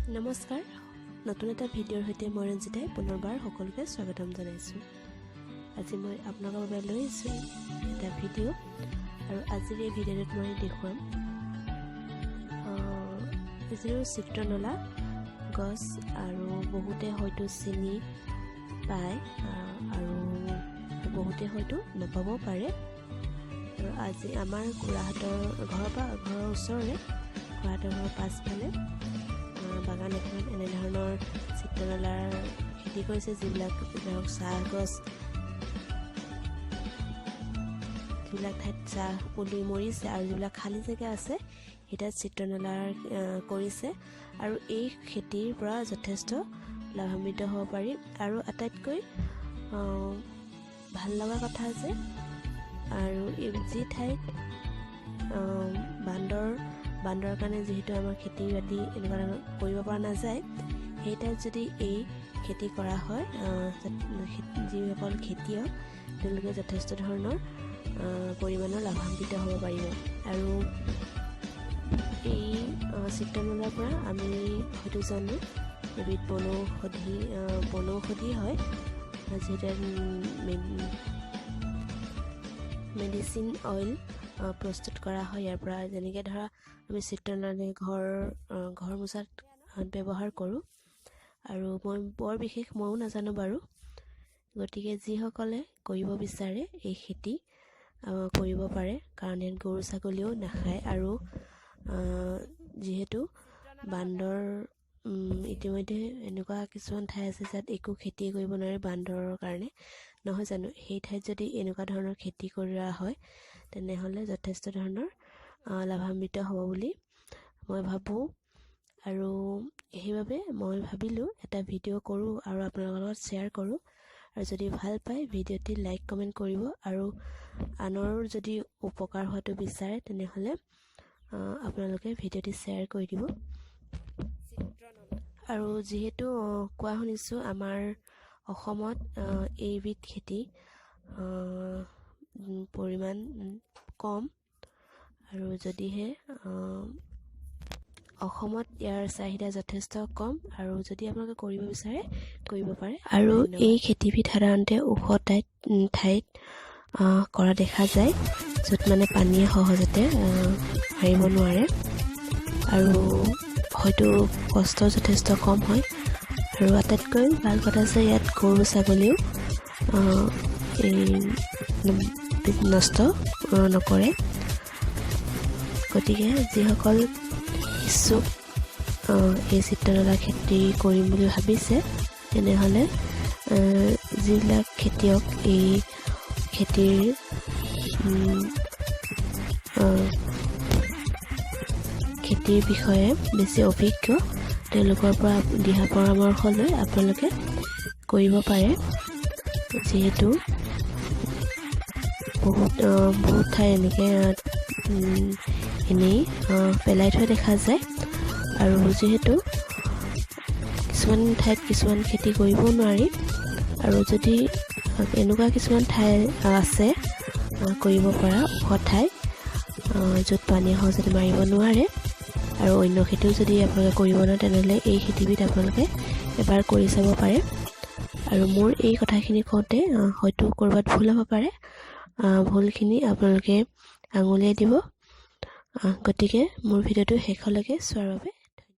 নমস্কাৰ, নতুন এটা ভিডিঅ'ৰ সৈতে মই ৰঞ্জিতাই পুনৰবাৰ সকলোকে স্বাগতম জনাইছোঁ। আজি মই আপোনালোকৰ বাবে লৈ আহিছোঁ এটা ভিডিঅ' আৰু আজিৰ এই ভিডিঅ'টোত মই দেখুৱাম যিটো চিত্ৰনলা গছ আৰু বহুতে হয়তো চিনি পায় আৰু বহুতে হয়তো নাপাবও পাৰে। আৰু আজি আমাৰ খুৰাহঁতৰ ঘৰৰ ওচৰৰে খুৰাহঁতৰ ঘৰৰ পাছফালে বাগান এখনত এনেধৰণৰ চিত্ৰনলাৰ খেতি কৰিছে, যিবিলাক ধৰক চাহ গছ, যিবিলাক ঠাইত চাহ পুলি মৰিছে আৰু যিবিলাক খালী জেগা আছে সেই তাত চিত্ৰনলাৰ কৰিছে। আৰু এই খেতিৰ পৰা যথেষ্ট লাভান্বিত হ'ব পাৰি। আৰু আটাইতকৈ ভাল লগা কথা যে আৰু যি ঠাইত বান্দৰৰ কাৰণে যিহেতু আমাৰ খেতি বাতি এনেকুৱা কৰিব পৰা নাযায়, সেই ঠাইত যদি এই খেতি কৰা হয়, যিসকল খেতিয়ক তেওঁলোকে যথেষ্ট ধৰণৰ পৰিমাণৰ লাভান্বিত হ'ব পাৰিব। আৰু এই চিত্ৰনলাৰ পৰা আমি হয়তো জানো এবিধ বনৌষধি হয়, যিহেতু মেডিচিন অইল প্ৰস্তুত কৰা হয় ইয়াৰ পৰা। যেনেকৈ ধৰা আমি চিত্ৰনলা ঘৰ মোচাত ব্যৱহাৰ কৰোঁ। আৰু মই বৰ বিশেষ ময়ো নাজানো বাৰু, গতিকে যিসকলে কৰিব বিচাৰে এই খেতি কৰিব পাৰে, কাৰণ ইয়াত গৰু ছাগলীও নাখায়। আৰু যিহেতু বান্দৰ ইতিমধ্যে এনেকুৱা কিছুমান ঠাই আছে যাত একো খেতি কৰিব নোৱাৰে বান্দৰৰ কাৰণে, নহয় জানো? সেই ঠাইত যদি এনেকুৱা ধৰণৰ খেতি কৰা হয় তেনেহ'লে যথেষ্ট ধৰণৰ লাভান্বিত হ'ব বুলি মই ভাবোঁ। আৰু সেইবাবে মই ভাবিলোঁ এটা ভিডিঅ' কৰোঁ আৰু আপোনালোকৰ লগত শ্বেয়াৰ কৰোঁ। আৰু যদি ভাল পায় ভিডিঅ'টি লাইক কমেণ্ট কৰিব, আৰু আনৰ যদি উপকাৰ হোৱাটো বিচাৰে তেনেহ'লে আপোনালোকে ভিডিঅ'টি শ্বেয়াৰ কৰি দিব। আৰু যিহেতু কোৱা শুনিছোঁ আমাৰ অসমত এইবিধ খেতি পৰিমাণ কম, আৰু যদিহে অসমত ইয়াৰ চাহিদা যথেষ্ট কম, আৰু যদি আপোনালোকে কৰিব বিচাৰে কৰিব পাৰে। আৰু এই খেতিবিধ সাধাৰণতে ওখ ঠাইত কৰা দেখা যায়, য'ত মানে পানীয়ে সহজতে মাৰিব নোৱাৰে, আৰু হয়তো কষ্ট যথেষ্ট কম হয়। আৰু আটাইতকৈ ভাল কথা যে ইয়াত গৰু ছাগলীও নষ্ট নকৰে। গতিকে যিসকল ইচ্ছুক এই চিত্ৰনলা খেতি কৰিম বুলি ভাবিছে তেনেহ'লে যিবিলাক খেতিয়ক এই খেতিৰ বিষয়ে বেছি অভিজ্ঞ, তেওঁলোকৰ পৰা দিহা পৰামৰ্শ লৈ আপোনালোকে কৰিব পাৰে। যিহেতু বহুত ঠাই এনেকৈ এনেই পেলাই থোৱা দেখা যায়, আৰু যিহেতু কিছুমান ঠাইত কিছুমান খেতি কৰিবও নোৱাৰি, আৰু যদি এনেকুৱা কিছুমান ঠাই আছে কৰিব পৰা ওখ ঠাই য'ত পানীয়ে সহজতে মাৰিব নোৱাৰে, আৰু অন্য খেতিও যদি আপোনালোকে কৰিব নোৱাৰে তেনেহ'লে এই খেতিবিধ আপোনালোকে এবাৰ কৰি চাব পাৰে। আৰু মোৰ এই কথাখিনি কওঁতে হয়তো ক'ৰবাত ভুল হ'ব পাৰে, ভুলখিনি আপোনালোকে আঙুলিয়াই দিব। গতিকে মোৰ ভিডিঅ'টো শেষলৈকে চোৱাৰ বাবে